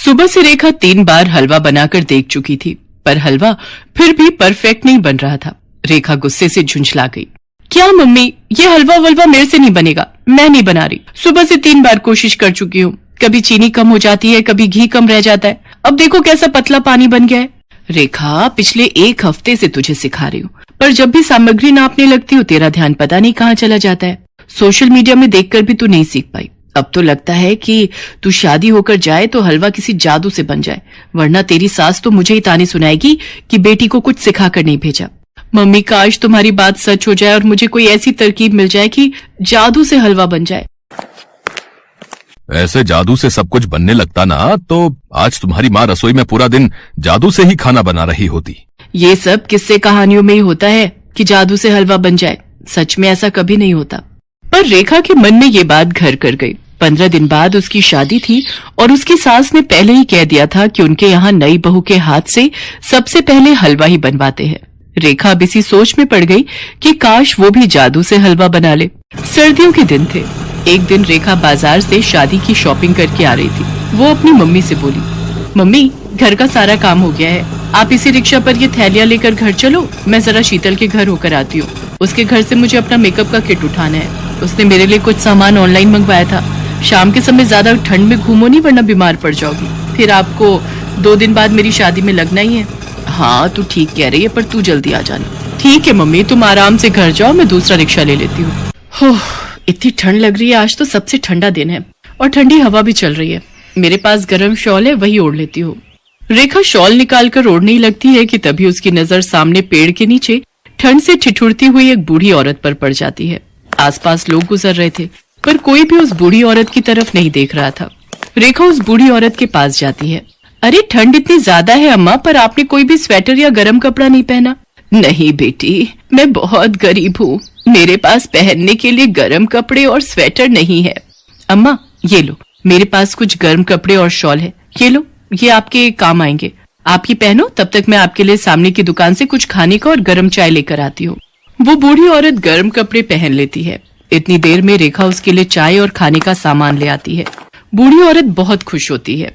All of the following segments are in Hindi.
सुबह से रेखा 3 बार हलवा बनाकर देख चुकी थी, पर हलवा फिर भी परफेक्ट नहीं बन रहा था। रेखा गुस्से से झुंझला गई। क्या मम्मी, ये हलवा वलवा मेरे से नहीं बनेगा, मैं नहीं बना रही। सुबह से 3 बार कोशिश कर चुकी हूँ, कभी चीनी कम हो जाती है, कभी घी कम रह जाता है। अब देखो कैसा पतला पानी बन गया है। रेखा, पिछले 1 हफ्ते से तुझे सिखा रही हूँ, पर जब भी सामग्री नापने लगती हो तेरा ध्यान पता नहीं कहाँ चला जाता है। सोशल मीडिया में देखकर भी तू नहीं सीख पाई। अब तो लगता है कि तू शादी होकर जाए तो हलवा किसी जादू से बन जाए, वरना तेरी सास तो मुझे ही ताने सुनाएगी कि बेटी को कुछ सिखाकर नहीं भेजा। मम्मी, काश तुम्हारी बात सच हो जाए और मुझे कोई ऐसी तरकीब मिल जाए कि जादू से हलवा बन जाए। ऐसे जादू से सब कुछ बनने लगता ना तो आज तुम्हारी माँ रसोई में पूरा दिन जादू से ही खाना बना रही होती। ये सब किस्से कहानियों में ही होता है कि जादू से हलवा बन जाए, सच में ऐसा कभी नहीं होता। पर रेखा के मन में ये बात घर कर गई। 15 दिन बाद उसकी शादी थी और उसकी सास ने पहले ही कह दिया था कि उनके यहाँ नई बहू के हाथ से सबसे पहले हलवा ही बनवाते हैं। रेखा अब इसी सोच में पड़ गई कि काश वो भी जादू से हलवा बना ले। सर्दियों के दिन थे। एक दिन रेखा बाजार से शादी की शॉपिंग करके आ रही थी। वो अपनी मम्मी से बोली, मम्मी, घर का सारा काम हो गया है, आप इसी रिक्शा पर ये थैलियां लेकर घर चलो, मैं जरा शीतल के घर होकर आती हूँ। उसके घर से मुझे अपना मेकअप का किट उठाना है। उसने मेरे लिए कुछ सामान ऑनलाइन मंगवाया था। शाम के समय ज्यादा ठंड में घूमो नहीं, वरना बीमार पड़ जाओगी। फिर आपको 2 दिन बाद मेरी शादी में लगना ही है। हाँ, तू ठीक कह रही है, पर तू जल्दी आ जाना। ठीक है मम्मी, तुम आराम से घर जाओ, मैं दूसरा रिक्शा ले लेती हूँ। इतनी ठंड लग रही है, आज तो सबसे ठंडा दिन है और ठंडी हवा भी चल रही है। मेरे पास गर्म शॉल है, वही ओढ़ लेती हूँ। रेखा शॉल निकालकर ओढ़ने ही लगती है कि तभी उसकी नजर सामने पेड़ के नीचे ठंड से ठिठुरती हुई एक बूढ़ी औरत पर पड़ जाती है। आसपास लोग गुजर रहे थे, पर कोई भी उस बूढ़ी औरत की तरफ नहीं देख रहा था। रेखा उस बूढ़ी औरत के पास जाती है। अरे, ठंड इतनी ज्यादा है अम्मा, पर आपने कोई भी स्वेटर या गर्म कपड़ा नहीं पहना। नहीं बेटी, मैं बहुत गरीब हूँ, मेरे पास पहनने के लिए गर्म कपड़े और स्वेटर नहीं है। अम्मा, ये लो, मेरे पास कुछ गर्म कपड़े और शॉल है, ये लो, ये आपके काम आएंगे। आप ये पहनो, तब तक मैं आपके लिए सामने की दुकान से कुछ खाने का और गर्म चाय लेकर आती हूँ। वो बूढ़ी औरत गर्म कपड़े पहन लेती है। इतनी देर में रेखा उसके लिए चाय और खाने का सामान ले आती है। बूढ़ी औरत बहुत खुश होती है।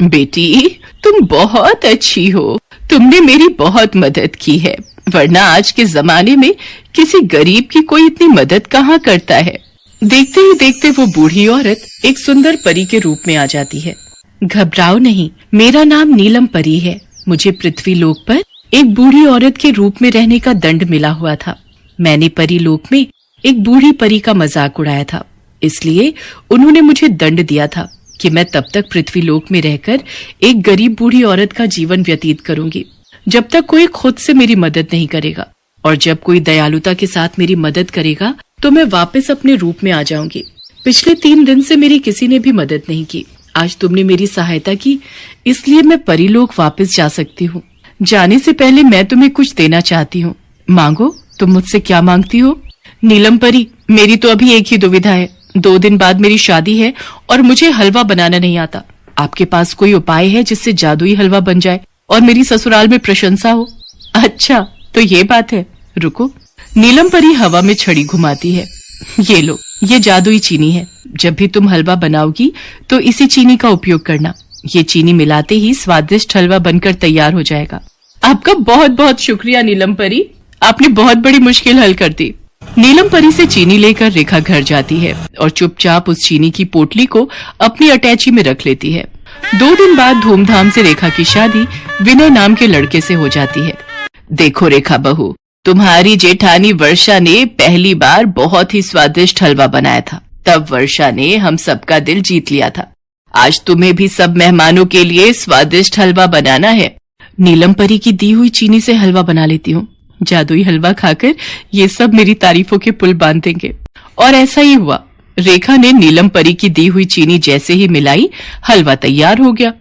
बेटी, तुम बहुत अच्छी हो, तुमने मेरी बहुत मदद की है, वरना आज के जमाने में किसी गरीब की कोई इतनी मदद कहाँ करता है। देखते ही देखते वो बूढ़ी औरत एक सुंदर परी के रूप में आ जाती है। घबराओ नहीं, मेरा नाम नीलम परी है। मुझे पृथ्वी लोक पर एक बूढ़ी औरत के रूप में रहने का दंड मिला हुआ था। मैंने परी लोक में एक बूढ़ी परी का मजाक उड़ाया था, इसलिए उन्होंने मुझे दंड दिया था कि मैं तब तक पृथ्वी लोक में रहकर एक गरीब बूढ़ी औरत का जीवन व्यतीत करूंगी जब तक कोई खुद से मेरी मदद नहीं करेगा, और जब कोई दयालुता के साथ मेरी मदद करेगा तो मैं वापस अपने रूप में आ जाऊंगी। पिछले 3 दिन से मेरी किसी ने भी मदद नहीं की। आज तुमने मेरी सहायता की, इसलिए मैं परीलोक वापस जा सकती हूँ। जाने से पहले मैं तुम्हें कुछ देना चाहती हूँ। मांगो, तुम मुझसे क्या मांगती हो? नीलम परी, मेरी तो अभी एक ही दुविधा है। 2 दिन बाद मेरी शादी है और मुझे हलवा बनाना नहीं आता। आपके पास कोई उपाय है जिससे जादुई हलवा बन जाए और मेरी ससुराल में प्रशंसा हो? अच्छा, तो ये बात है, रुको। नीलम परी हवा में छड़ी घुमाती है। ये लो, ये जादुई चीनी है। जब भी तुम हलवा बनाओगी तो इसी चीनी का उपयोग करना। ये चीनी मिलाते ही स्वादिष्ट हलवा बनकर तैयार हो जाएगा। आपका बहुत बहुत शुक्रिया नीलम परी, आपने बहुत बड़ी मुश्किल हल कर दी। नीलम परी से चीनी लेकर रेखा घर जाती है और चुपचाप उस चीनी की पोटली को अपनी अटैची में रख लेती है। 2 दिन बाद धूमधाम से रेखा की शादी विनय नाम के लड़के से हो जाती है। देखो रेखा बहू, तुम्हारी जेठानी वर्षा ने पहली बार बहुत ही स्वादिष्ट हलवा बनाया था। तब वर्षा ने हम सबका दिल जीत लिया था। आज तुम्हें भी सब मेहमानों के लिए स्वादिष्ट हलवा बनाना है। नीलम परी की दी हुई चीनी से हलवा बना लेती हूँ। जादुई हलवा खाकर ये सब मेरी तारीफों के पुल बांध देंगे। और ऐसा ही हुआ। रेखा ने नीलम परी की दी हुई चीनी जैसे ही मिलाई, हलवा तैयार हो गया।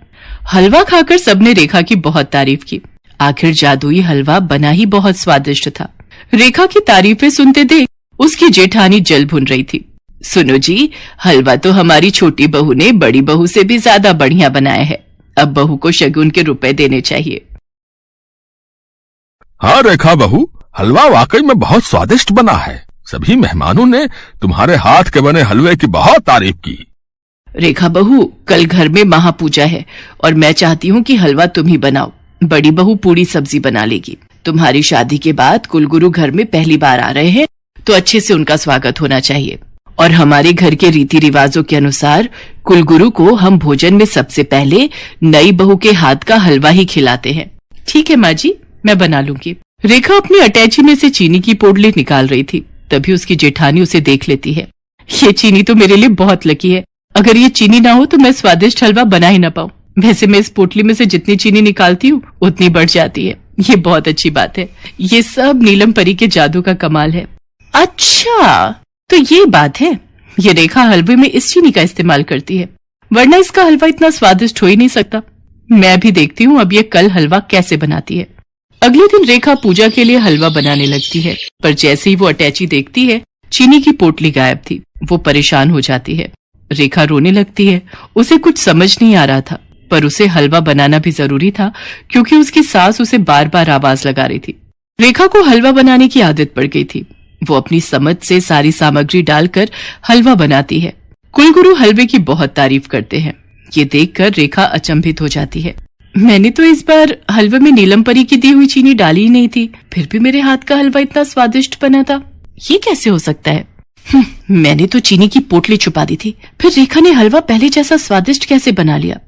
हलवा खाकर सबने रेखा की बहुत तारीफ की। आखिर जादुई हलवा बना ही बहुत स्वादिष्ट था। रेखा की तारीफें सुनते देख उसकी जेठानी जल भुन रही थी। सुनो जी, हलवा तो हमारी छोटी बहू ने बड़ी बहू से भी ज्यादा बढ़िया बनाया है। अब बहू को शगुन के रुपए देने चाहिए। हाँ रेखा बहू, हलवा वाकई में बहुत स्वादिष्ट बना है। सभी मेहमानों ने तुम्हारे हाथ के बने हलवे की बहुत तारीफ की। रेखा बहू, कल घर में महापूजा है और मैं चाहती हूँ कि हलवा तुम ही बनाओ। बड़ी बहू पूरी सब्जी बना लेगी। तुम्हारी शादी के बाद कुलगुरु घर में पहली बार आ रहे हैं, तो अच्छे से उनका स्वागत होना चाहिए। और हमारे घर के रीति रिवाजों के अनुसार कुलगुरु को हम भोजन में सबसे पहले नई बहू के हाथ का हलवा ही खिलाते हैं। ठीक है माँ जी, मैं बना लूंगी। रेखा अपनी अटैची में से चीनी की पोटली निकाल रही थी, तभी उसकी जेठानी उसे देख लेती है। ये चीनी तो मेरे लिए बहुत लकी है। अगर ये चीनी ना हो तो मैं स्वादिष्ट हलवा बना ही ना पाऊं। वैसे मैं इस पोटली में से जितनी चीनी निकालती हूँ उतनी बढ़ जाती है। ये बहुत अच्छी बात है। ये सब नीलम परी के जादू का कमाल है। अच्छा, तो ये बात है। ये रेखा हलवे में इस चीनी का इस्तेमाल करती है, वरना इसका हलवा इतना स्वादिष्ट हो ही नहीं सकता। मैं भी देखती हूँ अब ये कल हलवा कैसे बनाती है। अगले दिन रेखा पूजा के लिए हलवा बनाने लगती है, पर जैसे ही वो अटैची देखती है, चीनी की पोटली गायब थी। वो परेशान हो जाती है। रेखा रोने लगती है। उसे कुछ समझ नहीं आ रहा था, पर उसे हलवा बनाना भी जरूरी था, क्योंकि उसकी सास उसे बार बार आवाज लगा रही थी। रेखा को हलवा बनाने की आदत पड़ गई थी। वो अपनी समझ से सारी सामग्री डालकर हलवा बनाती है। कुलगुरु हलवे की बहुत तारीफ करते हैं। ये देखकर रेखा अचंभित हो जाती है। मैंने तो इस बार हलवे में नीलम परी की दी हुई चीनी डाली ही नहीं थी, फिर भी मेरे हाथ का हलवा इतना स्वादिष्ट बना था। ये कैसे हो सकता है? मैंने तो चीनी की पोटली छुपा दी थी, फिर रेखा ने हलवा पहले जैसा स्वादिष्ट कैसे बना लिया?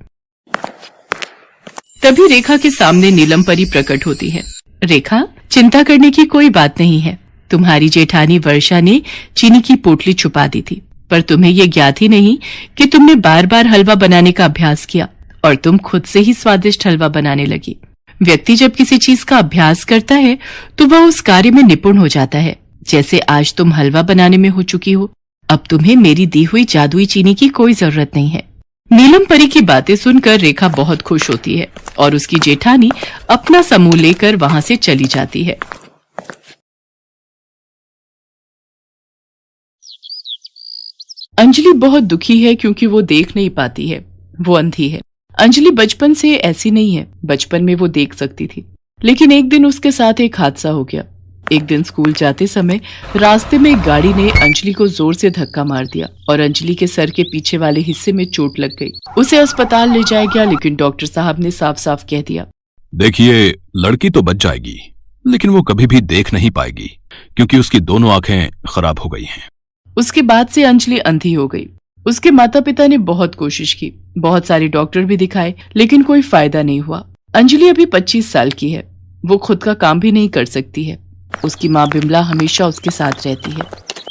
तभी रेखा के सामने नीलम परी प्रकट होती है। रेखा, चिंता करने की कोई बात नहीं है। तुम्हारी जेठानी वर्षा ने चीनी की पोटली छुपा दी थी, पर तुम्हें ये ज्ञात ही नहीं कि तुमने बार बार हलवा बनाने का अभ्यास किया और तुम खुद से ही स्वादिष्ट हलवा बनाने लगी। व्यक्ति जब किसी चीज का अभ्यास करता है तो वह उस कार्य में निपुण हो जाता है। जैसे आज तुम हलवा बनाने में हो चुकी हो, अब तुम्हें मेरी दी हुई जादुई चीनी की कोई जरूरत नहीं है। नीलम परी की बातें सुनकर रेखा बहुत खुश होती है और उसकी जेठानी अपना समूह लेकर वहां से चली जाती है। अंजलि बहुत दुखी है क्योंकि वो देख नहीं पाती है। वो अंधी है। अंजलि बचपन से ऐसी नहीं है। बचपन में वो देख सकती थी, लेकिन एक दिन उसके साथ एक हादसा हो गया। एक दिन स्कूल जाते समय रास्ते में एक गाड़ी ने अंजलि को जोर से धक्का मार दिया और अंजलि के सर के पीछे वाले हिस्से में चोट लग गई। उसे अस्पताल ले जाया गया, लेकिन डॉक्टर साहब ने साफ साफ कह दिया, देखिए, लड़की तो बच जाएगी, लेकिन वो कभी भी देख नहीं पाएगी क्योंकि उसकी दोनों आंखें खराब हो गई हैं। उसके बाद से अंजलि अंधी हो गई। उसके माता पिता ने बहुत कोशिश की, बहुत सारे डॉक्टर भी दिखाए, लेकिन कोई फायदा नहीं हुआ। अंजलि अभी 25 साल की है। वो खुद का काम भी नहीं कर सकती है। उसकी माँ बिमला हमेशा उसके साथ रहती है।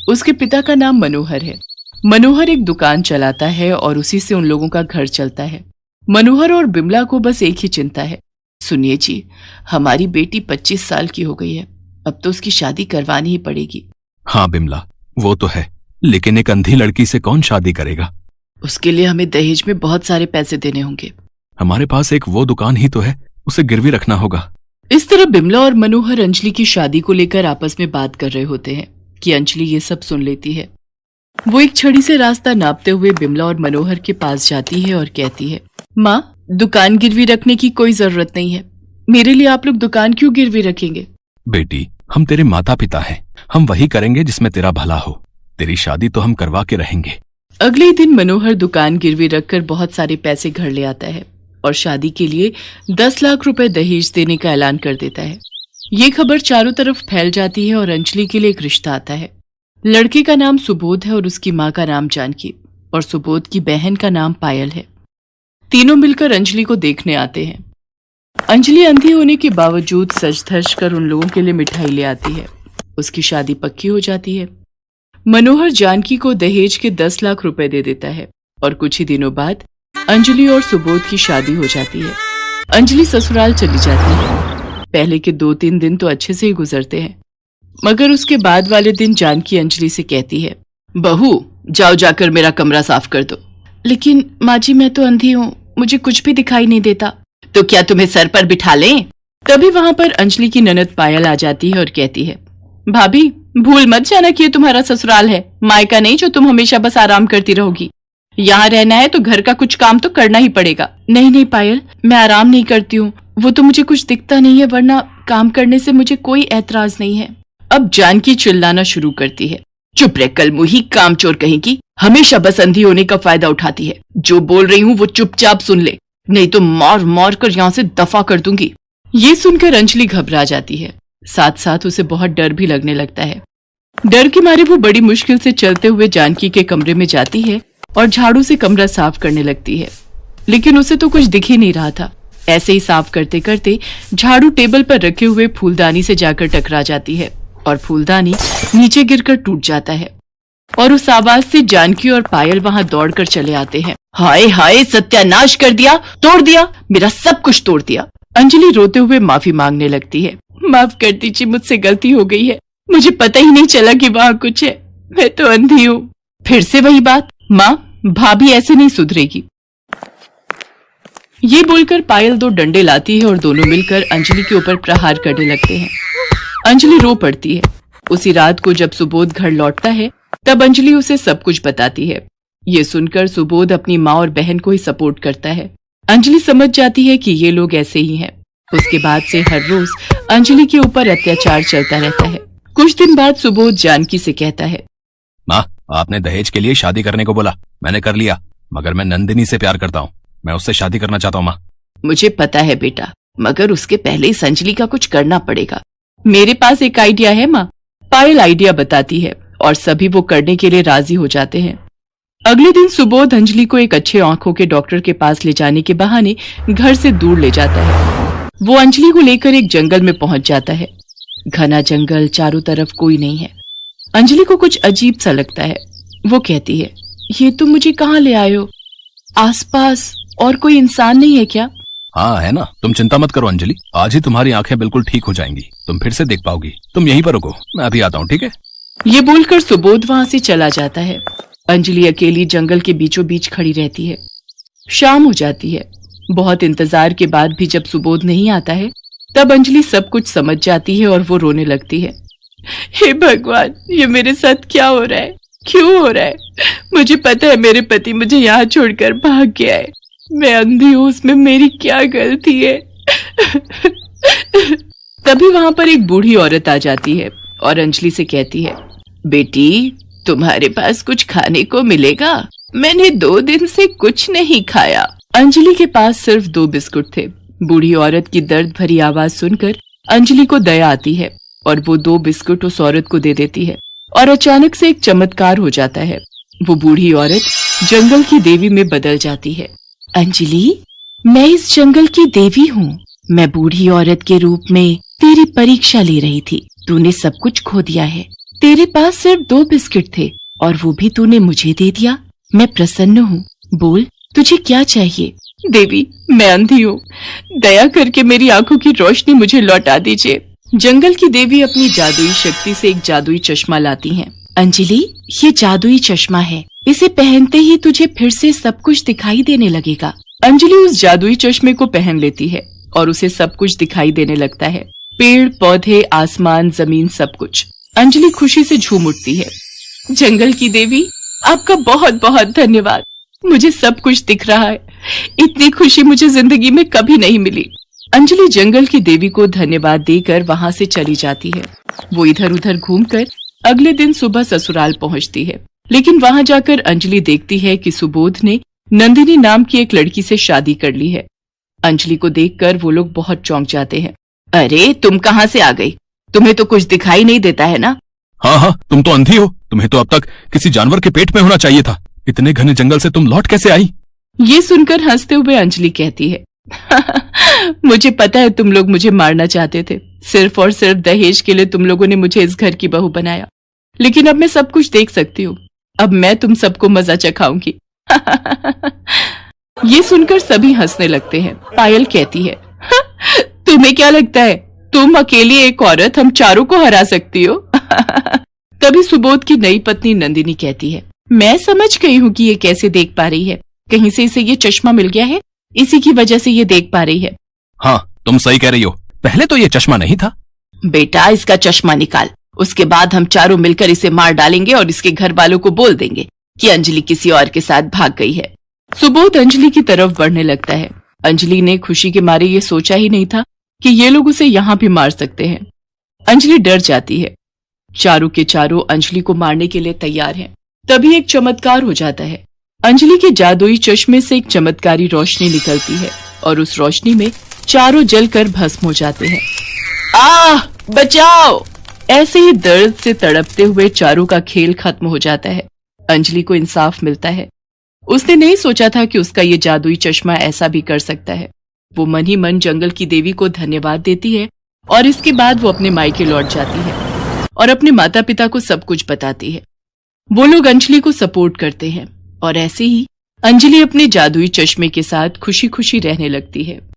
उसके पिता का नाम मनोहर है। मनोहर एक दुकान चलाता है और उसी से उन लोगों का घर चलता है। मनोहर और बिमला को बस एक ही चिंता है, सुनिए जी, हमारी बेटी 25 साल की हो गई है, अब तो उसकी शादी करवानी ही पड़ेगी। हाँ बिमला, वो तो है, लेकिन एक अंधी लड़की से कौन शादी करेगा? उसके लिए हमें दहेज में बहुत सारे पैसे देने होंगे। हमारे पास एक वो दुकान ही तो है, उसे गिरवी रखना होगा। इस तरह बिमला और मनोहर अंजलि की शादी को लेकर आपस में बात कर रहे होते हैं कि अंजलि ये सब सुन लेती है। वो एक छड़ी से रास्ता नापते हुए बिमला और मनोहर के पास जाती है और कहती है, माँ, दुकान गिरवी रखने की कोई जरूरत नहीं है। मेरे लिए आप लोग दुकान क्यों गिरवी रखेंगे? बेटी, हम तेरे माता पिता हैं, हम वही करेंगे जिसमें तेरा भला हो। तेरी शादी तो हम करवा के रहेंगे। अगले ही दिन मनोहर दुकान गिरवी रखकर बहुत सारे पैसे घर ले आता है और शादी के लिए 10 लाख रुपए दहेज देने का ऐलान कर देता है। ये खबर चारों तरफ फैल जाती है और अंजलि के लिए एक रिश्ता आता है। लड़के का नाम सुबोध है और उसकी माँ का नाम जानकी, और सुबोध की बहन का नाम पायल है। तीनों मिलकर अंजलि को देखने आते हैं। अंजलि अंधी होने के बावजूद सज धज कर उन लोगों के लिए मिठाई ले आती है। उसकी शादी पक्की हो जाती है। मनोहर जानकी को दहेज के 10 लाख रुपए दे देता है और कुछ ही दिनों बाद अंजलि और सुबोध की शादी हो जाती है। अंजलि ससुराल चली जाती है। पहले के 2-3 दिन तो अच्छे से ही गुजरते हैं, मगर उसके बाद वाले दिन जानकी अंजलि से कहती है, बहू, जाओ जाकर मेरा कमरा साफ कर दो। लेकिन माँ जी, मैं तो अंधी हूँ, मुझे कुछ भी दिखाई नहीं देता। तो क्या तुम्हें सर पर बिठा लें? तभी वहां पर अंजलि की ननद पायल आ जाती है और कहती है, भाभी, भूल मत जाना कि ये तुम्हारा ससुराल है, मायका नहीं जो तुम हमेशा बस आराम करती रहोगी। यहाँ रहना है तो घर का कुछ काम तो करना ही पड़ेगा। नहीं नहीं पायल, मैं आराम नहीं करती हूँ, वो तो मुझे कुछ दिखता नहीं है, वरना काम करने से मुझे कोई ऐतराज नहीं है। अब जानकी चिल्लाना शुरू करती है, चुप रह कलमुही कामचोर कहेगी, हमेशा बस अंधी होने का फायदा उठाती है। जो बोल रही हूँ वो चुपचाप सुन ले, नहीं तो मार मार कर यहाँ से दफा कर दूंगी। ये सुनकर अंजलि घबरा जाती है, साथ साथ उसे बहुत डर भी लगने लगता है। डर के मारे वो बड़ी मुश्किल से चलते हुए जानकी के कमरे में जाती है और झाड़ू से कमरा साफ करने लगती है, लेकिन उसे तो कुछ दिख ही नहीं रहा था। ऐसे ही साफ करते करते झाड़ू टेबल पर रखे हुए फूलदानी से जाकर टकरा जाती है और फूलदानी नीचे गिरकर टूट जाता है और उस आवाज से जानकी और पायल वहां दौड़कर चले आते हैं। हाय हाय, सत्यानाश कर दिया, तोड़ दिया, मेरा सब कुछ तोड़ दिया। अंजलि रोते हुए माफी मांगने लगती है। माफ कर दीजिए, मुझसे गलती हो गई है, मुझे पता ही नहीं चला कि वहाँ कुछ है, मैं तो अंधी हूँ। फिर से वही बात, माँ भाभी ऐसे नहीं सुधरेगी। ये बोलकर पायल 2 डंडे लाती है और दोनों मिलकर अंजलि के ऊपर प्रहार करने लगते हैं। अंजलि रो पड़ती है। उसी रात को जब सुबोध घर लौटता है तब अंजलि उसे सब कुछ बताती है। ये सुनकर सुबोध अपनी माँ और बहन को ही सपोर्ट करता है। अंजलि समझ जाती है कि ये लोग ऐसे ही हैं। उसके बाद से हर रोज अंजलि के ऊपर अत्याचार चलता रहता है। कुछ दिन बाद सुबोध जानकी से कहता है, माँ, आपने दहेज के लिए शादी करने को बोला, मैंने कर लिया, मगर मैं नंदिनी से प्यार करता हूँ, मैं उससे शादी करना चाहता हूँ। माँ मुझे पता है बेटा, मगर उसके पहले इस अंजलि का कुछ करना पड़ेगा। मेरे पास एक आइडिया है माँ। पायल आइडिया बताती है और सभी वो करने के लिए राजी हो जाते हैं। अगले दिन सुबोध अंजलि को एक अच्छे आंखों के डॉक्टर के पास ले जाने के बहाने घर से दूर ले जाता है। वो अंजलि को लेकर एक जंगल में पहुंच जाता है। घना जंगल, चारों तरफ कोई नहीं है। अंजलि को कुछ अजीब सा लगता है। वो कहती है, ये तुम मुझे कहाँ ले आए हो? आसपास और कोई इंसान नहीं है क्या? हाँ है ना, तुम चिंता मत करो अंजलि, आज ही तुम्हारी आंखें बिल्कुल ठीक हो जाएंगी, तुम फिर से देख पाओगी। तुम यहीं पर रुको, मैं अभी आता हूँ, ठीक है? ये बोलकर सुबोध वहां से चला जाता है। अंजलि अकेली जंगल के बीचों बीच खड़ी रहती है। शाम हो जाती है। बहुत इंतजार के बाद भी जब सुबोध नहीं आता है तब अंजलि सब कुछ समझ जाती है और वो रोने लगती है। हे भगवान, ये मेरे साथ क्या हो रहा है, क्यों हो रहा है? मुझे पता है मेरे पति मुझे यहाँ छोड़कर भाग गया है, मैं अंधी हूँ, उसमें मेरी क्या गलती है? तभी वहां पर एक बूढ़ी औरत आ जाती है और अंजलि से कहती है, बेटी तुम्हारे पास कुछ खाने को मिलेगा? मैंने 2 दिन से कुछ नहीं खाया। अंजलि के पास सिर्फ 2 बिस्कुट थे। बूढ़ी औरत की दर्द भरी आवाज सुनकर अंजलि को दया आती है और वो 2 बिस्कुट उस औरत को दे देती है और अचानक से एक चमत्कार हो जाता है। वो बूढ़ी औरत जंगल की देवी में बदल जाती है। अंजलि, मैं इस जंगल की देवी हूँ। मैं बूढ़ी औरत के रूप में तेरी परीक्षा ले रही थी। तूने सब कुछ खो दिया है। तेरे पास सिर्फ 2 बिस्किट थे और वो भी तूने मुझे दे दिया। मैं प्रसन्न हूँ। बोल, तुझे क्या चाहिए? देवी, मैं अंधी हूँ, दया करके मेरी आंखों की रोशनी मुझे लौटा दीजिए। जंगल की देवी अपनी जादुई शक्ति से एक जादुई चश्मा लाती हैं। अंजलि, ये जादुई चश्मा है, इसे पहनते ही तुझे फिर से सब कुछ दिखाई देने लगेगा। अंजलि उस जादुई चश्मे को पहन लेती है और उसे सब कुछ दिखाई देने लगता है। पेड़ पौधे, आसमान, जमीन, सब कुछ। अंजलि खुशी से झूम उठती है। जंगल की देवी, आपका बहुत बहुत धन्यवाद, मुझे सब कुछ दिख रहा है। इतनी खुशी मुझे जिंदगी में कभी नहीं मिली। अंजलि जंगल की देवी को धन्यवाद देकर वहां से चली जाती है। वो इधर उधर घूमकर अगले दिन सुबह ससुराल पहुंचती है, लेकिन वहां जाकर अंजलि देखती है कि सुबोध ने नंदिनी नाम की एक लड़की से शादी कर ली है। अंजलि को देखकर वो लोग बहुत चौंक जाते हैं। अरे, तुम कहाँ से आ गई? तुम्हें तो कुछ दिखाई नहीं देता है ना? हाँ, तुम तो अंधी हो, तुम्हें तो अब तक किसी जानवर के पेट में होना चाहिए था। इतने घने जंगल से तुम लौट कैसे आई? ये सुनकर हंसते हुए अंजलि कहती है, मुझे पता है तुम लोग मुझे मारना चाहते थे। सिर्फ और सिर्फ दहेज के लिए तुम लोगों ने मुझे इस घर की बहू बनाया, लेकिन अब मैं सब कुछ देख सकती हूँ। अब मैं तुम सबको मजा चखाऊंगी। ये सुनकर सभी हंसने लगते हैं। पायल कहती है, तुम्हें क्या लगता है तुम अकेली एक औरत हम चारों को हरा सकती हो? तभी सुबोध की नई पत्नी नंदिनी कहती है, मैं समझ गई हूँ कि ये कैसे देख पा रही है। कहीं से इसे ये चश्मा मिल गया है, इसी की वजह से ये देख पा रही है। हाँ, तुम सही कह रही हो, पहले तो ये चश्मा नहीं था। बेटा, इसका चश्मा निकाल, उसके बाद हम चारों मिलकर इसे मार डालेंगे और इसके घर वालों को बोल देंगे कि अंजलि किसी और के साथ भाग गई है। सुबोध अंजलि की तरफ बढ़ने लगता है। अंजलि ने खुशी के मारे ये सोचा ही नहीं था कि ये लोग उसे यहाँ भी मार सकते हैं। अंजलि डर जाती है। चारों के चारों अंजलि को मारने के लिए तैयार हैं। तभी एक चमत्कार हो जाता है। अंजलि के जादुई चश्मे से एक चमत्कारी रोशनी निकलती है और उस रोशनी में चारों जलकर भस्म हो जाते हैं। आह, बचाओ! ऐसे ही दर्द से तड़पते हुए चारों का खेल खत्म हो जाता है। अंजलि को इंसाफ मिलता है। उसने नहीं सोचा था कि उसका ये जादुई चश्मा ऐसा भी कर सकता है। वो मन ही मन जंगल की देवी को धन्यवाद देती है और इसके बाद वो अपने मायके लौट जाती है और अपने माता पिता को सब कुछ बताती है। वो लोग अंजलि को सपोर्ट करते हैं और ऐसे ही अंजलि अपने जादुई चश्मे के साथ खुशी खुशी रहने लगती है।